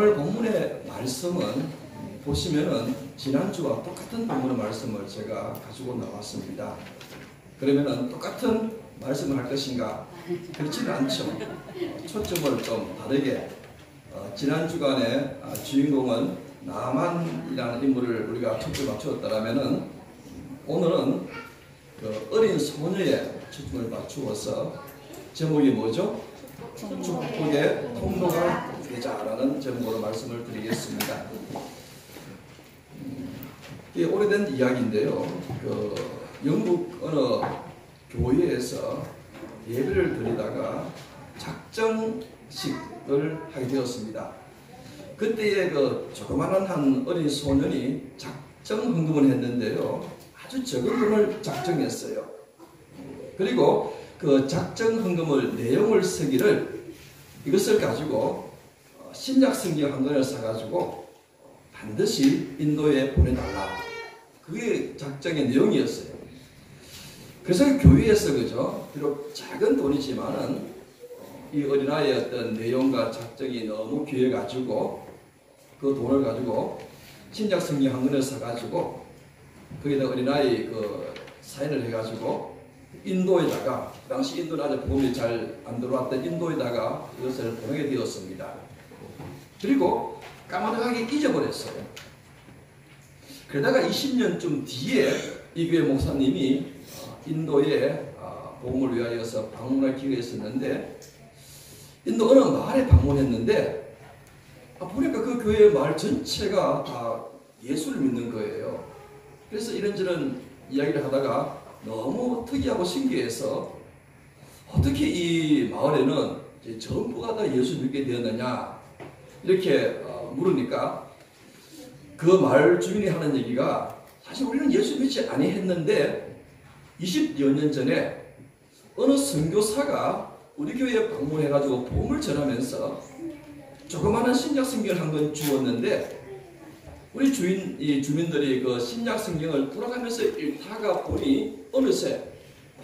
오늘 본문의 말씀은 보시면은 지난주와 똑같은 본문의 말씀을 제가 가지고 나왔습니다. 그러면은 똑같은 말씀을 할 것인가? 그렇지는 않죠. 초점을 좀 다르게 지난 주간에 주인공은 나만이라는 인물을 우리가 초점을 맞추었다라면은 오늘은 그 어린 소녀의 초점을 맞추어서 제목이 뭐죠? 축복의 통로가 되자라는 제목으로 말씀을 드리겠습니다. 이게 오래된 이야기인데요. 그 영국 어느 교회에서 예배를 드리다가 작정식을 하게 되었습니다. 그때에 그 조그마한 한 어린 소년이 작정 헌금을 했는데요. 아주 적은 돈을 작정했어요. 그리고 그 작정 헌금을 내용을 쓰기를 이것을 가지고 신약 성경 한 권을 사가지고 반드시 인도에 보내달라. 그게 작정의 내용이었어요. 그래서 교회에서 그죠? 비록 작은 돈이지만은 이 어린아이의 어떤 내용과 작정이 너무 귀해가지고 그 돈을 가지고 신약 성경 한 권을 사가지고 거기다 어린아이 그 사인을 해가지고 인도에다가 당시 인도는 아직 복음이 잘 안 들어왔던 인도에다가 이것을 보내게 되었습니다. 그리고 까마득하게 잊어버렸어요. 그러다가 20년쯤 뒤에 이 교회 목사님이 인도에 복음을 위하여서 방문할 기회가 있었는데 인도 어느 마을에 방문했는데 보니까 그 교회 마을 전체가 다 예수를 믿는 거예요. 그래서 이런저런 이야기를 하다가 너무 특이하고 신기해서 어떻게 이 마을에는 전부가 다 예수 믿게 되었느냐 이렇게 물으니까 그 마을 주민이 하는 얘기가 사실 우리는 예수 믿지 아니했는데 20여 년 전에 어느 선교사가 우리 교회에 방문해가지고 복음을 전하면서 조그마한 신약 성경을 한 권 주었는데 우리 주민들이 그 신약 성경을 돌아가면서 읽다가 보니 어느새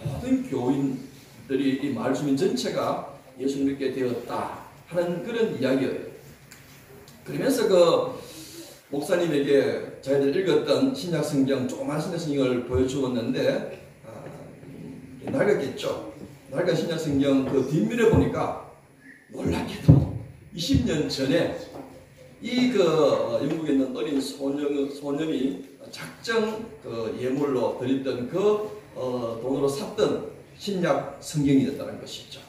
모든 교인들이 이 마을 주민 전체가 예수 믿게 되었다 하는 그런 이야기예요. 그러면서 그 목사님에게 저희들 읽었던 신약 성경 조그마한 신약 성경을 보여주었는데 낡았겠죠. 낡은 신약 성경 그 뒷면에 보니까 놀랍게도 20년 전에 이 그 영국에 있는 어린 소년이 작정 그 예물로 드렸던 그 돈으로 샀던 신약 성경이었다는 것이죠.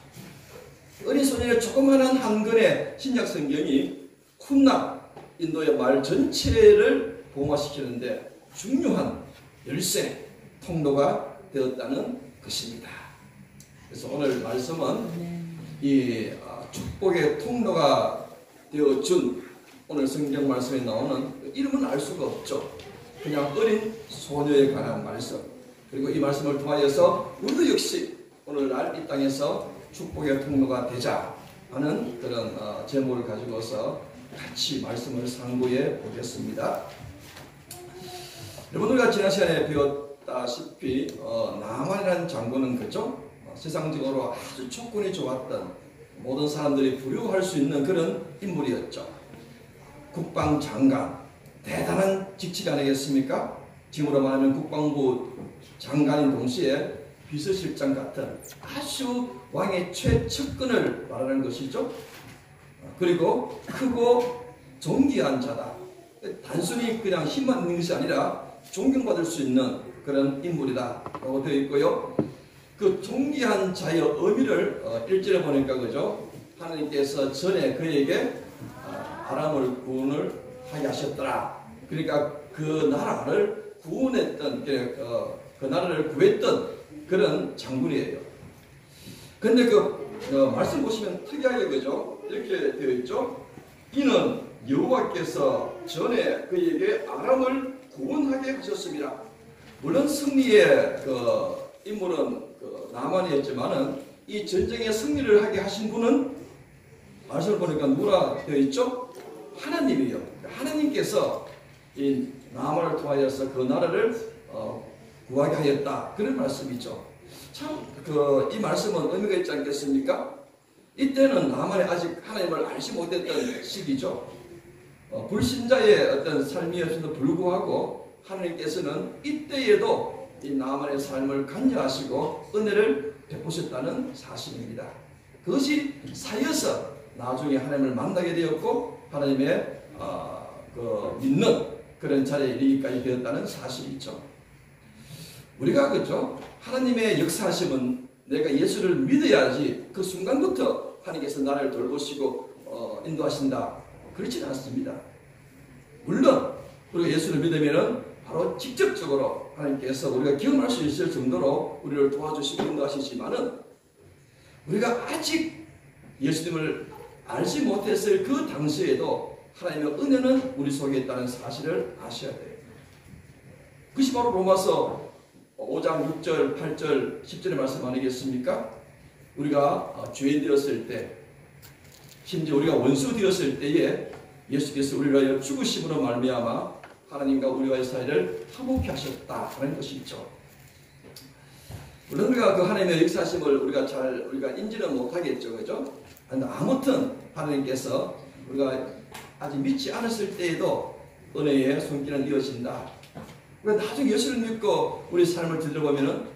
어린 소년의 조그마한 한 권의 신약 성경이 훗날 인도의 마을 전체를 복음화시키는데 중요한 열쇠 통로가 되었다는 것입니다. 그래서 오늘 말씀은 이 축복의 통로가 되어준 오늘 성경 말씀에 나오는 이름은 알 수가 없죠. 그냥 어린 소녀에 관한 말씀. 그리고 이 말씀을 통하여서 우리도 역시 오늘날 이 땅에서 축복의 통로가 되자 하는 그런 제목을 가지고서 같이 말씀을 상고해 보겠습니다. 여러분들과 지난 시간에 배웠다시피 나만이라는 장군은 그죠? 세상적으로 아주 조건이 좋았던 모든 사람들이 부러워할 수 있는 그런 인물이었죠. 국방장관, 대단한 직책 아니겠습니까? 지금으로 말하면 국방부 장관인 동시에 비서실장 같은 아주 왕의 최측근을 말하는 것이죠. 그리고 크고 존귀한 자다. 단순히 그냥 힘만 있는 것이 아니라 존경받을 수 있는 그런 인물이다 라고 되어 있고요. 그 존귀한 자의 의미를 1절에 보니까 그죠? 하나님께서 전에 그에게 아람을 구원을 하게 하셨더라. 그러니까 그 나라를 구원했던 그 나라를 구했던 그런 장군이에요. 근데 그 말씀 보시면 특이하게 그죠? 이렇게 되어 있죠. 이는 여호와께서 전에 그에게 아람을 구원하게 하셨습니다. 물론 승리의 그 인물은 그 나만이었지만은 이 전쟁의 승리를 하게 하신 분은 말씀을 보니까 누가 되어 있죠? 하나님이요. 하나님께서 이 나만을 통하여서 그 나라를 구하게 하였다. 그런 말씀이죠. 참 이 말씀은 의미가 있지 않겠습니까? 이때는 나만이 아직 하나님을 알지 못했던 시기죠. 불신자의 어떤 삶이었음에도 불구하고 하나님께서는 이때에도 이 나만의 삶을 관여하시고 은혜를 베푸셨다는 사실입니다. 그것이 쌓여서 나중에 하나님을 만나게 되었고 하나님의 믿는 그런 자리에 이르기까지 되었다는 사실이죠. 우리가 그죠? 하나님의 역사하심은 내가 예수를 믿어야지 그 순간부터 하나님께서 나를 돌보시고 인도하신다. 그렇지는 않습니다. 물론 우리가 예수를 믿으면은 바로 직접적으로 하나님께서 우리가 경험할 수 있을 정도로 우리를 도와주시고 인도하시지만은 우리가 아직 예수님을 알지 못했을 그 당시에도 하나님의 은혜는 우리 속에 있다는 사실을 아셔야 돼요. 그것이 바로 로마서 5장 6절, 8절, 10절의 말씀 아니겠습니까? 우리가 죄인 되었을 때, 심지어 우리가 원수 되었을 때에 예수께서 우리를 위하여 죽으심으로 말미암아 하나님과 우리와의 사이를 화목케 하셨다 하는 것이 있죠. 물론 우리가 그 하나님의 역사심을 우리가 인지는 못하겠죠, 그죠? 아무튼 하나님께서 우리가 아직 믿지 않았을 때에도 은혜의 손길은 이어진다. 나중에 예수를 믿고 우리 삶을 뒤돌아보면은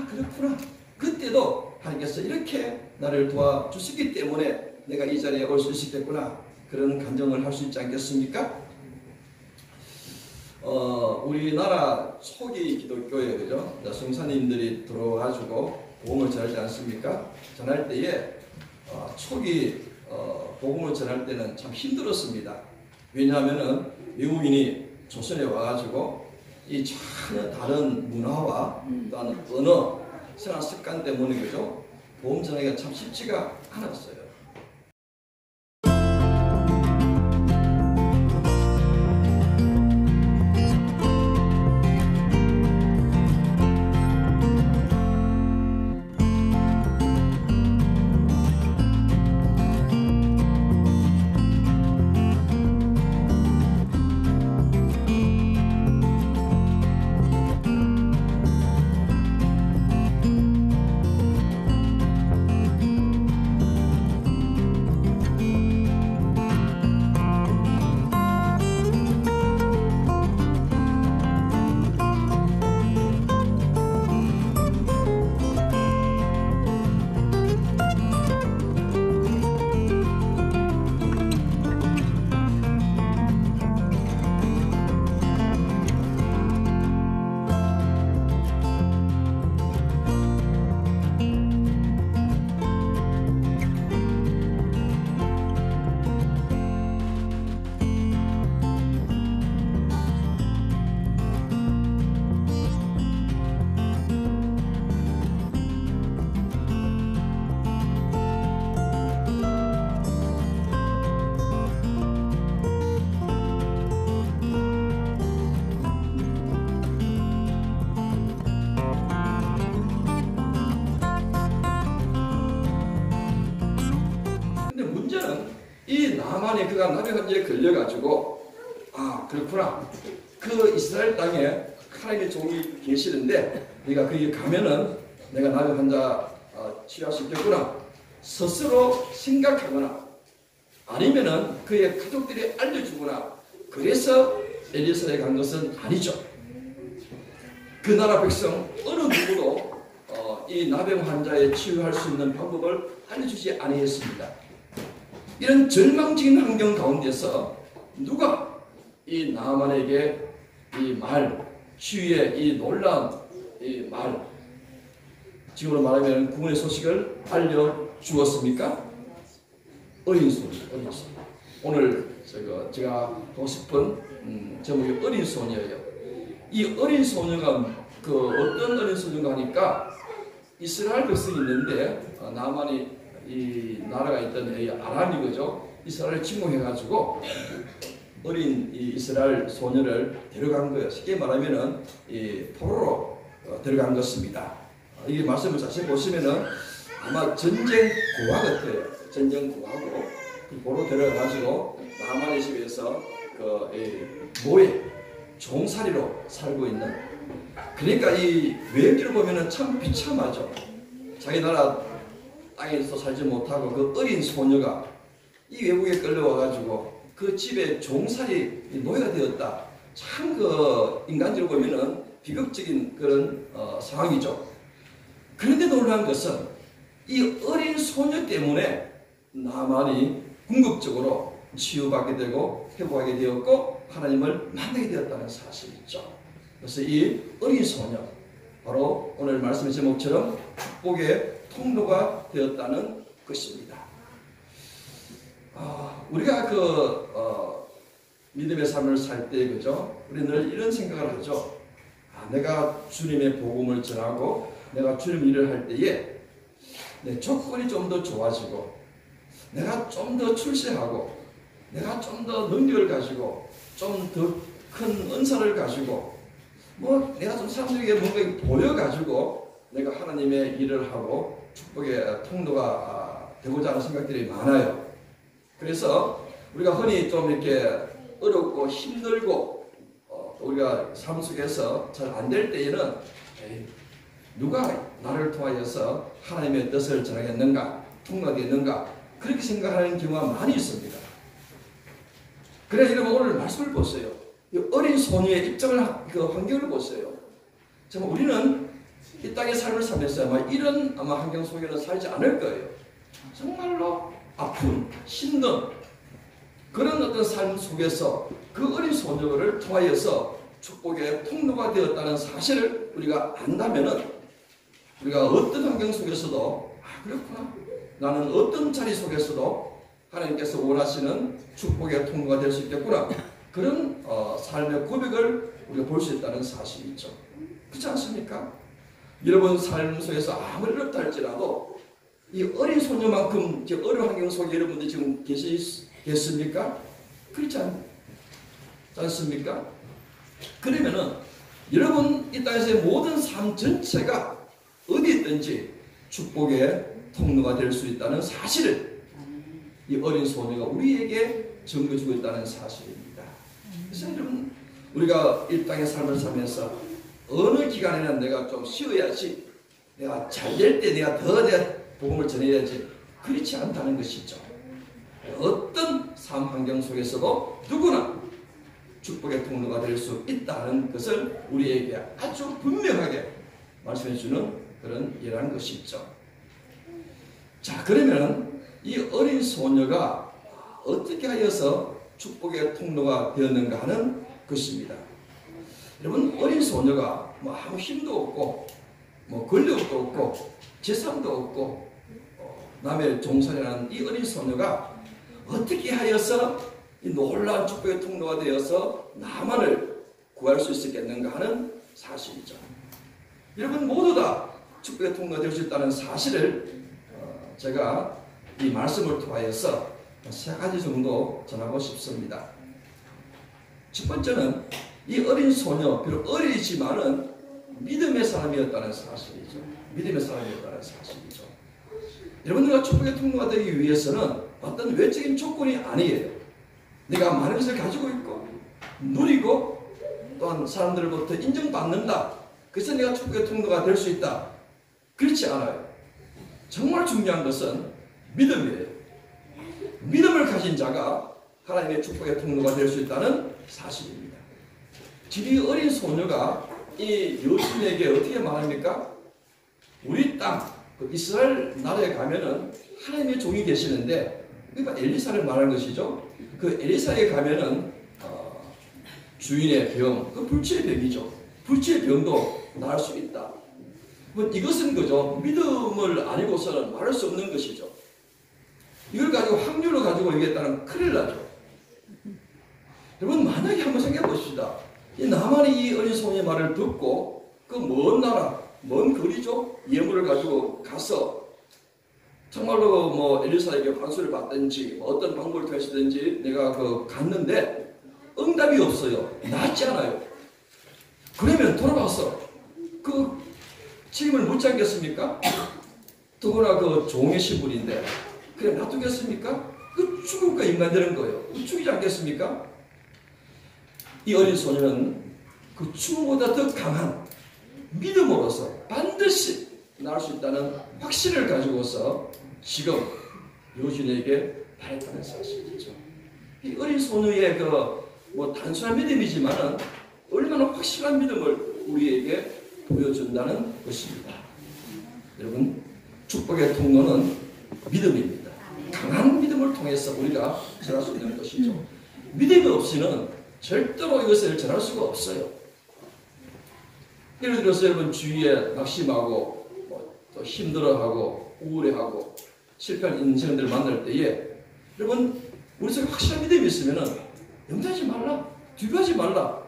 그렇구나. 그때도 하나님께서 이렇게 나를 도와주셨기 때문에 내가 이 자리에 올 수 있었겠구나. 그런 간증을 할 수 있지 않겠습니까? 우리나라 초기 기독교에 그죠? 성사님들이 들어와가지고 복음을 전하지 않습니까? 전할 때에 초기 복음을 전할 때는 참 힘들었습니다. 왜냐하면은 외국인이 조선에 와가지고 이 전혀 다른 문화와 또한 언어, 생활 습관 때문에 그죠? 복음 전하기가 참 쉽지가 않았어요. 나만이 그가 남의 헌지에 걸려가지고 그렇구나. 그 이스라엘 땅에 하나님의 종이 계시는데 내가 거기 가면은 내가 남의 환자 치유할 수 있겠구나. 스스로 생각하거나 아니면은 그의 가족들이 알려주거나 그래서 엘리사에 간 것은 아니죠. 그 나라 백성 어느 누구도 이 나병 환자에 치유할 수 있는 방법을 알려주지 아니했습니다. 이런 절망적인 환경 가운데서 누가 이 나만에게 이 말, 치유의 이 놀라운 이 말, 지금으로 말하면 구원의 소식을 알려주었습니까? 어린 소녀. 오늘 제가 하고 싶은 제목이 어린 소녀예요. 이 어린 소녀가 어떤 어린 소녀가 하니까 이스라엘 백성이 있는데 나만이 이 나라가 있던 이 아람이 그죠? 이스라엘을 침공해가지고 어린 이 이스라엘 소녀를 데려간 거예요. 쉽게 말하면은 이 포로로 데려간 것입니다. 이 말씀을 자세히 보시면은 아마 전쟁 고아 같아요. 전쟁 고아고 포로 데려가가지고 나만의 집에서 모에 종살이로 살고 있는. 그러니까 이 외형기를 보면은 참 비참하죠. 자기 나라 땅에서 살지 못하고 그 어린 소녀가 이 외국에 끌려와가지고 그 집의 종살이 노예가 되었다. 참 그 인간적으로 보면은 비극적인 그런 상황이죠. 그런데 놀라운 것은 이 어린 소녀 때문에 나만이 궁극적으로 치유받게 되고 회복하게 되었고 하나님을 만나게 되었다는 사실이죠. 그래서 이 어린 소녀, 바로 오늘 말씀의 제목처럼 축복의 통로가 되었다는 것입니다. 우리가 믿음의 삶을 살 때, 그죠? 우리 늘 이런 생각을 하죠. 내가 주님의 복음을 전하고 내가 주님 일을 할 때에 내 조건이 좀 더 좋아지고 내가 좀 더 출세하고 내가 좀 더 능력을 가지고 좀 더 큰 은사를 가지고 내가 좀 사람들에게 뭔가 보여가지고 내가 하나님의 일을 하고 축복의 통로가 되고자 하는 생각들이 많아요. 그래서 우리가 흔히 좀 이렇게 어렵고 힘들고 우리가 삶 속에서 잘 안 될 때에는 누가 나를 통하여서 하나님의 뜻을 전하겠는가, 통로되겠는가, 그렇게 생각하는 경우가 많이 있습니다. 그래, 여러분 오늘 말씀을 보세요. 이 어린 소녀의 입장을, 그 환경을 보세요. 정말 우리는 이 땅의 삶을 살면서 아마 이런 환경 속에는 살지 않을 거예요. 정말로 아픈, 힘든 그런 어떤 삶 속에서 그 어린 소녀를 통하여서 축복의 통로가 되었다는 사실을 우리가 안다면은 우리가 어떤 환경 속에서도 그렇구나, 나는 어떤 자리 속에서도 하나님께서 원하시는 축복의 통로가 될 수 있겠구나, 그런 삶의 고백을 우리가 볼 수 있다는 사실이죠. 그렇지 않습니까? 여러분 삶 속에서 아무리 어렵다 할지라도 이 어린 소녀만큼 어려운 환경 속에 여러분들이 지금 계시겠습니까? 그렇지 않습니까? 그러면은 여러분 이 땅에서의 모든 삶 전체가 어디 있든지 축복의 통로가 될 수 있다는 사실을 이 어린 소녀가 우리에게 증거주고 있다는 사실입니다. 그래서 여러분 우리가 이 땅의 삶을 살면서 어느 기간에는 내가 좀 쉬어야지, 내가 잘 될 때 내가 더 복음을 전해야지, 그렇지 않다는 것이죠. 어떤 삶 환경 속에서도 누구나 축복의 통로가 될 수 있다는 것을 우리에게 아주 분명하게 말씀해 주는 그런 일이라는 것이죠. 자, 그러면 이 어린 소녀가 어떻게 하여서 축복의 통로가 되었는가 하는 것입니다. 여러분 어린 소녀가 아무 힘도 없고 권력도 없고 재산도 없고 남의 종살이라는 이 어린 소녀가 어떻게 하여서 이 놀라운 축복의 통로가 되어서 나만을 구할 수 있었겠는가 하는 사실이죠. 여러분 모두 다 축복의 통로가 될 수 있다는 사실을 제가 이 말씀을 통하여서 세 가지 정도 전하고 싶습니다. 첫 번째는 이 어린 소녀, 비록 어리지만은 믿음의 사람이었다는 사실이죠. 믿음의 사람이었다는 사실이죠. 여러분들과 축복의 통로가 되기 위해서는 어떤 외적인 조건이 아니에요. 내가 많은 것을 가지고 있고 누리고 또한 사람들로부터 인정받는다, 그래서 내가 축복의 통로가 될 수 있다, 그렇지 않아요. 정말 중요한 것은 믿음이에요. 믿음을 가진 자가 하나님의 축복의 통로가 될 수 있다는 사실입니다. 이 어린 소녀가 이 여신에게 어떻게 말합니까? 우리 땅, 이스라엘 나라에 가면은 하나님의 종이 계시는데, 그러니까 엘리사를 말하는 것이죠. 그 엘리사에 가면은 주인의 병, 그 불치의 병이죠. 불치의 병도 나을 수 있다. 이것은 그죠, 믿음을 아니고서는 말할 수 없는 것이죠. 이걸 가지고 확률을 가지고 얘기했다는 큰일 나죠. 여러분 만약에 한번 생각해 보십시다. 이 나만이 이 어린 소녀의 말을 듣고 그 먼 나라, 먼 거리죠, 예물을 가지고 가서 정말로 엘리사에게 환수를 받든지 어떤 방법을 통해서든지 내가 갔는데 응답이 없어요. 낫지 않아요. 그러면 돌아와서 그 책임을 묻지 않겠습니까? 더구나 그 종의 신분인데 그래 놔두겠습니까? 그 죽을까 인간되는 거예요. 죽이지 않겠습니까? 이 어린 소녀는 그 죽음보다 더 강한 믿음으로서 반드시 나을 수 있다는 확신을 가지고서 지금 여신에게 말했다는 사실이죠. 이 어린 소녀의 뭐 단순한 믿음이지만은 얼마나 확실한 믿음을 우리에게 보여준다는 것입니다. 여러분, 축복의 통로는 믿음입니다. 강한 믿음을 통해서 우리가 전할 수 있는 것이죠. 믿음이 없이는 절대로 이것을 전할 수가 없어요. 예를 들어서 여러분 주위에 낙심하고 또 힘들어하고 우울해하고 실패한 인생들 만날 때에 여러분 우리 속에 확실한 믿음이 있으면은 염려하지 말라, 두려워하지 말라.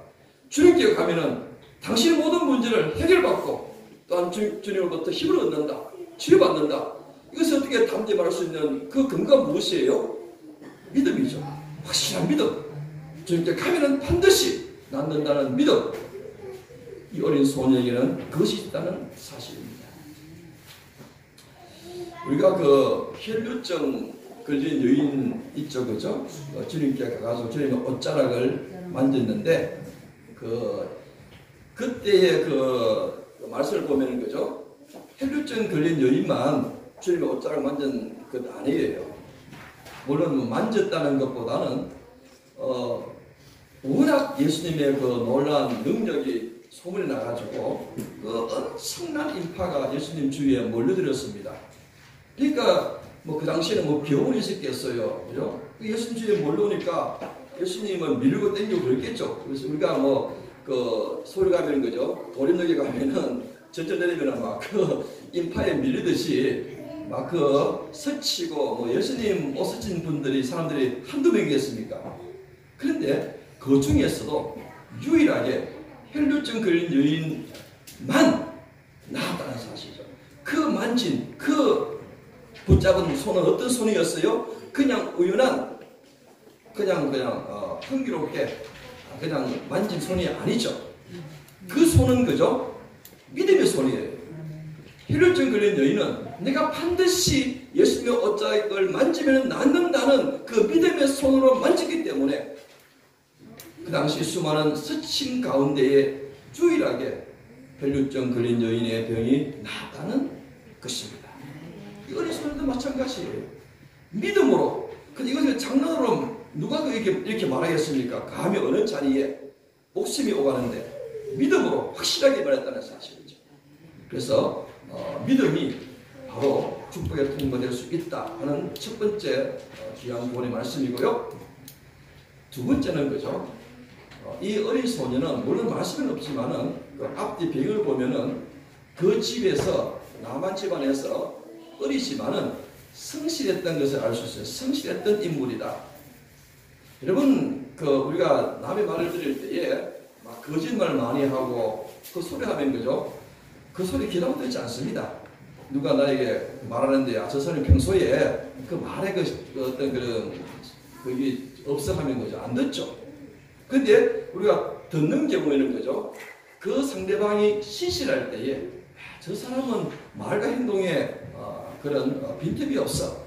주님께 가면은 당신의 모든 문제를 해결받고 또한 주님으로부터 힘을 얻는다, 치유받는다. 이것을 어떻게 담대 말할 수 있는 그 근거가 무엇이에요? 믿음이죠. 확실한 믿음. 주님께 가면은 반드시 낫는다는 믿음. 이 어린 소녀에게는 그것이 있다는 사실입니다. 우리가 혈류증 걸린 여인 있죠, 그죠? 주님께 가서 주님의 옷자락을 만졌는데 그때의 말씀을 보면은 그죠? 혈류증 걸린 여인만 주님의 옷자락 만진 것 아니에요. 물론 뭐 만졌다는 것보다는 워낙 예수님의 놀라운 능력이 소문이 나가지고 엄청난 인파가 예수님 주위에 몰려들었습니다. 그러니까 그 당시에는 병원이 있었겠어요, 그죠? 예수님 주위에 몰려오니까 예수님은 밀고 땡기고 그랬겠죠. 그래서 우리가 서울 가면 그죠? 도림역에 가면은 전철 내리면은 인파에 밀리듯이 서치고 예수님 옷 스친 분들이 사람들이 한두 명이겠습니까? 그런데 그 중에서도 유일하게 혈류증 걸린 여인만 나았다는 사실이죠. 만진 붙잡은 손은 어떤 손이었어요? 그냥 우연한 흥미롭게 그냥 만진 손이 아니죠. 그 손은 그죠? 믿음의 손이에요. 혈류증 걸린 여인은 내가 반드시 예수님의 옷자락을 만지면 낫는다는 그 믿음의 손으로 만지기 때문에 그 당시 수많은 스친 가운데에 유일하게 혈류증 걸린 여인의 병이 나았다는 것입니다. 이 어린 소녀도 마찬가지예요. 믿음으로. 근데 이것을 장난으로 누가 이렇게 말하겠습니까? 감히 어느 자리에 목숨이 오가는데 믿음으로 확실하게 말했다는 사실이죠. 그래서 믿음이 바로 축복의 통로될 수 있다 하는 첫 번째 귀한 구원의 말씀이고요. 두 번째는 그죠? 이 어린 소녀는 물론 말씀은 없지만은 앞뒤 배경을 보면은 그 집에서 나만 집안에서 어리지만은 성실했던 것을 알 수 있어요. 성실했던 인물이다. 여러분 우리가 남의 말을 들을 때에 거짓말 많이 하고 그 소리 하면 그죠? 그 소리 귀담아 듣지 않습니다. 누가 나에게 말하는데 저 사람이 평소에 그 말에 어떤 그게 없어 하면 그죠? 안 듣죠. 근데 우리가 듣는 경우에는 그죠? 그 상대방이 신실할 때에 저 사람은 말과 행동에 그런 빈틈이 없어.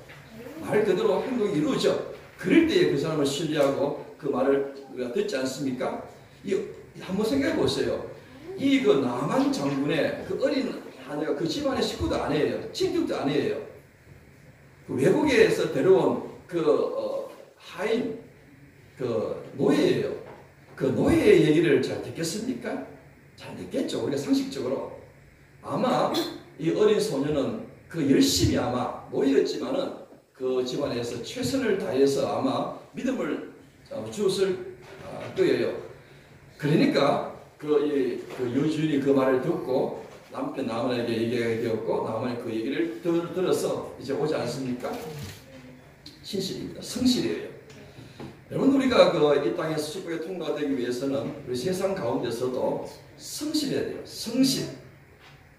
말 그대로 행동이 이루어져. 그럴 때에 그 사람을 신뢰하고 그 말을 우리가 듣지 않습니까? 한번 생각해 보세요. 나만 장군의 그 어린 하녀가 그 집안의 식구도 아니에요. 친척도 아니에요. 외국에서 데려온 하인 노예예요. 그 노예의 얘기를 잘 듣겠습니까? 잘 듣겠죠. 우리가 상식적으로. 아마 이 어린 소녀는 열심히 아마 노예였지만은 그 집안에서 최선을 다해서 아마 믿음을 주었을 거예요. 그러니까 여주인이 그 말을 듣고 남편 나만에게 얘기하게 되었고 나만이 그 얘기를 들어서 이제 오지 않습니까? 신실입니다. 성실이에요. 여러분 우리가 이 땅에서 축복의 통로가 되기 위해서는 우리 세상 가운데서도 성실해야 돼요. 성실.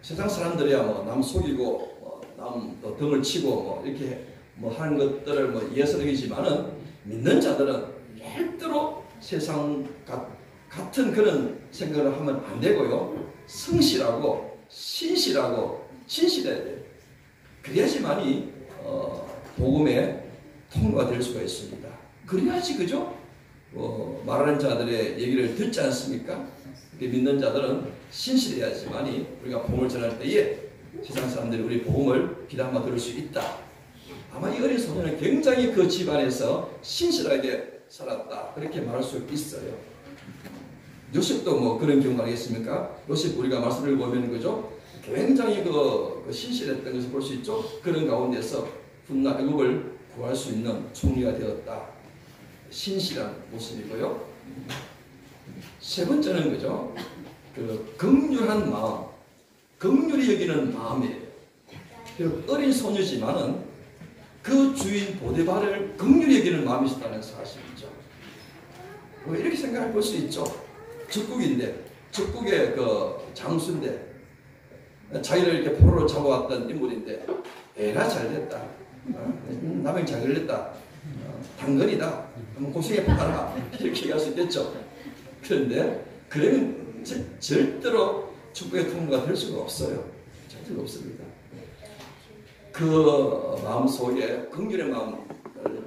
세상 사람들이야 남 속이고 남 등을 치고 이렇게 하는 것들을 예설이지만은 믿는 자들은 절대로 세상 같은 그런 생각을 하면 안 되고요. 성실하고 신실하고 진실해야 돼요. 그래야지만이 복음의 통로가 될 수가 있습니다. 그래야지 그죠? 말하는 자들의 얘기를 듣지 않습니까? 믿는 자들은 신실해야지만이 우리가 복음을 전할 때에 세상 사람들이 우리 복음을 귀담아 들을 수 있다. 아마 이 어린 소녀는 굉장히 그 집안에서 신실하게 살았다. 그렇게 말할 수 있어요. 요셉도 뭐 그런 경우 아니겠습니까? 요셉 우리가 말씀을 보면 그죠? 굉장히 신실했던 것을 볼 수 있죠. 그런 가운데서 훗날 애굽을 구할 수 있는 총리가 되었다. 신실한 모습이고요. 세 번째는 그죠? 긍휼한 마음, 긍휼히 여기는 마음이에요. 어린 소녀지만은 그 주인 보디발을 긍휼히 여기는 마음이 있었다는 사실이죠. 이렇게 생각해 볼 수 있죠. 적국인데, 적국의 장수인데, 자기를 이렇게 포로로 잡아왔던 인물인데, 애가 잘 됐다. 남의 잘 걸렸다. 당근이다. 한번 고생해봐라. 이렇게 얘기할 수 있겠죠. 그런데, 그러면 절대로 축복의 통로가 될 수가 없어요. 절대로 없습니다. 그 마음 속에 긍휼의 마음을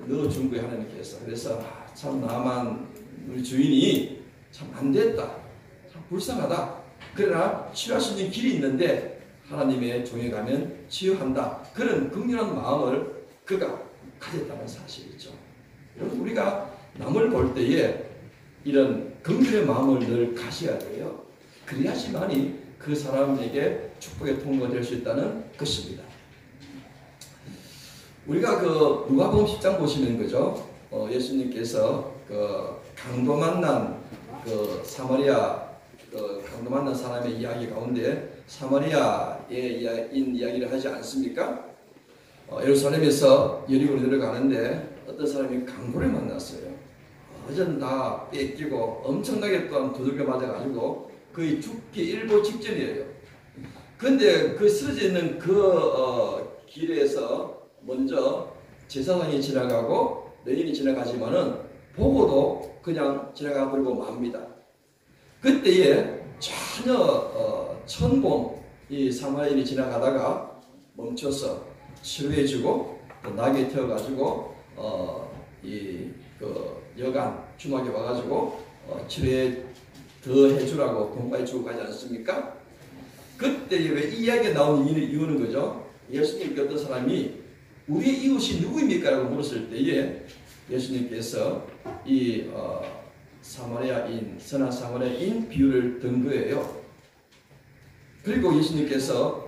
넣어준 거예요, 하나님께서. 그래서 참 나만 우리 주인이 참 안 됐다. 참 불쌍하다. 그러나 치유할 수 있는 길이 있는데 하나님의 종에 가면 치유한다. 그런 긍휼한 마음을 그가 가졌다는 사실이죠. 여러분, 우리가 남을 볼 때에 이런 긍휼의 마음을 늘 가셔야 돼요. 그래야지만이 그 사람에게 축복의 통로가 될 수 있다는 것입니다. 우리가 누가복음 10장 보시면 그죠? 예수님께서 강도 만난 사마리아 강도 만난 사람의 이야기 가운데 사마리아의 이야기를 하지 않습니까? 예루살렘에서 여리고로 들어가는데 어떤 사람이 강도를 만났어요. 어전 다 뺏기고 엄청나게 또한 두들겨 맞아가지고 거의 죽기 일보 직전이에요. 근데 쓰러져 있는 길에서 먼저 제사장이 지나가고 레인이 지나가지만은 보고도 그냥 지나가 버리고 맙니다. 그때에 전혀 천공 이 사마리아인이 지나가다가 멈춰서 치료해주고 또 낙에 태워가지고 여간 주막에 와가지고 치료해 더 해주라고 돈까지 주고 가지 않습니까? 그때 왜 이 이야기가 나온 이유는 거죠. 예수님께 어떤 사람이 우리의 이웃이 누구입니까? 라고 물었을 때에 예수님께서 이 선한 사마리아인 비유를 든 거예요. 그리고 예수님께서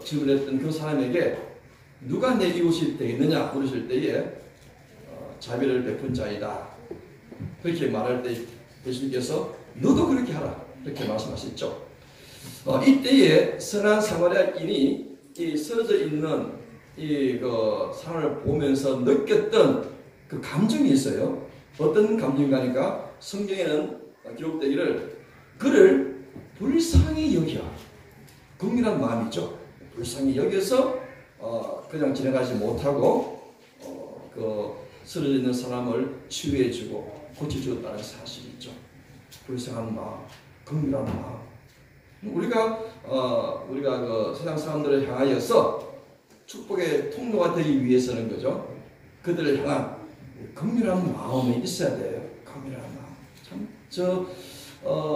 질문했던 그 사람에게 누가 내 이웃이 되겠느냐 물으실 때에 자비를 베푼 자이다. 그렇게 말할 때 예수님께서 너도 그렇게 하라. 이렇게 말씀하셨죠. 이때에 선한 사마리아인이 이 쓰러져 있는 사람을 보면서 느꼈던 그 감정이 있어요. 어떤 감정인가? 성경에는 기록되기를 그를 불쌍히 여겨. 긍휼한 마음이죠. 불쌍히 여겨서 그냥 지나가지 못하고 쓰러져 있는 사람을 치유해주고 고쳐주었다는 사실이죠. 불쌍한 마음, 긍휼한 마음. 우리가 세상 사람들을 향하여서 축복의 통로가 되기 위해서는 그죠? 그들을 향한 긍휼한 마음이 있어야 돼요. 긍휼한 마음.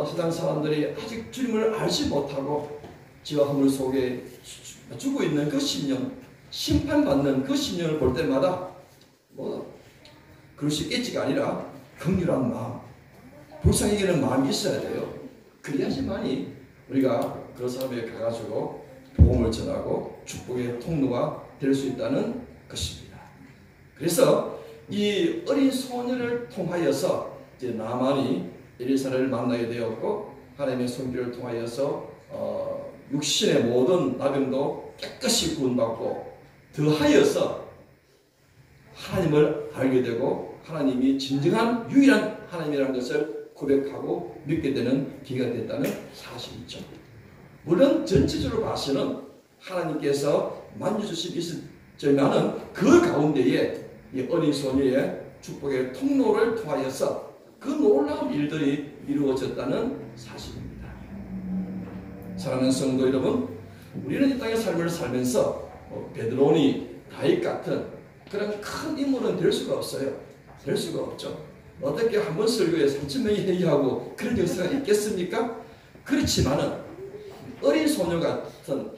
세상 사람들이 아직 주님을 알지 못하고 지와 허물 속에 죽어 있는 그 심령, 심판받는 그 심령을 볼 때마다 그럴 수 있겠지가 아니라 긍휼한 마음, 불쌍히 여기는 마음이 있어야 돼요. 그래야지만이 우리가 그 사람에게 가가지고 복음을 전하고 축복의 통로가 될 수 있다는 것입니다. 그래서 이 어린 소녀를 통하여서 이제 나만이 엘리사를 만나게 되었고 하나님의 손길을 통하여서 육신의 모든 나병도 깨끗이 구원받고 더하여서 하나님을 알게 되고 하나님이 진정한 유일한 하나님이라는 것을 고백하고 믿게 되는 기회가 됐다는 사실이죠. 물론 전체적으로 봐서는 하나님께서 만져주신 있었지만은 그 가운데에 이 어린 소녀의 축복의 통로를 통하여서 그 놀라운 일들이 이루어졌다는 사실입니다. 사랑하는 성도 여러분, 우리는 이 땅의 삶을 살면서 베드로니, 다윗 같은 그런 큰 인물은 될 수가 없어요. 될 수가 없죠. 어떻게 한 번 설교에 3,000명이 회의하고 그런 역사가 있겠습니까? 그렇지만은 어린 소녀 같은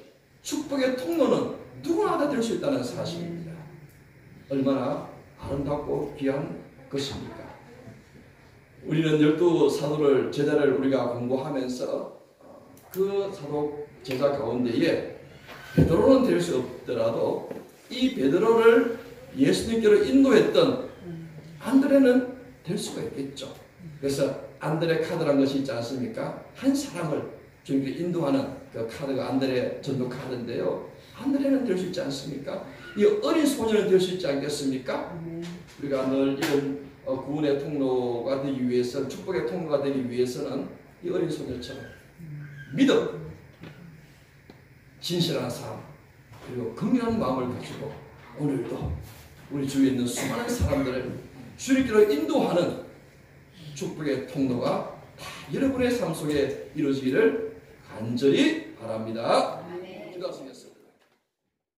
축복의 통로는 누구나 다 될 수 있다는 사실입니다. 얼마나 아름답고 귀한 것입니까? 우리는 12사도를 제자를 우리가 공부하면서 그 사도 제자 가운데에 베드로는 될 수 없더라도 이 베드로를 예수님께로 인도했던 안드레는 될 수가 있겠죠. 그래서 안드레 카드란 것이 있지 않습니까? 한 사람을 주님께 인도하는 그 카드가 안드레 전도 카드인데요. 안드레는 될 수 있지 않습니까? 이 어린 소년은 될 수 있지 않겠습니까? 우리가 늘 이런 구원의 통로가 되기 위해서, 축복의 통로가 되기 위해서는 이 어린 소년처럼 믿음, 진실한 삶, 그리고 긍휼한 마음을 가지고 오늘도 우리 주위에 있는 수많은 사람들을 주님께로 인도하는 축복의 통로가 다 여러분의 삶 속에 이루어지기를 간절히 바랍니다.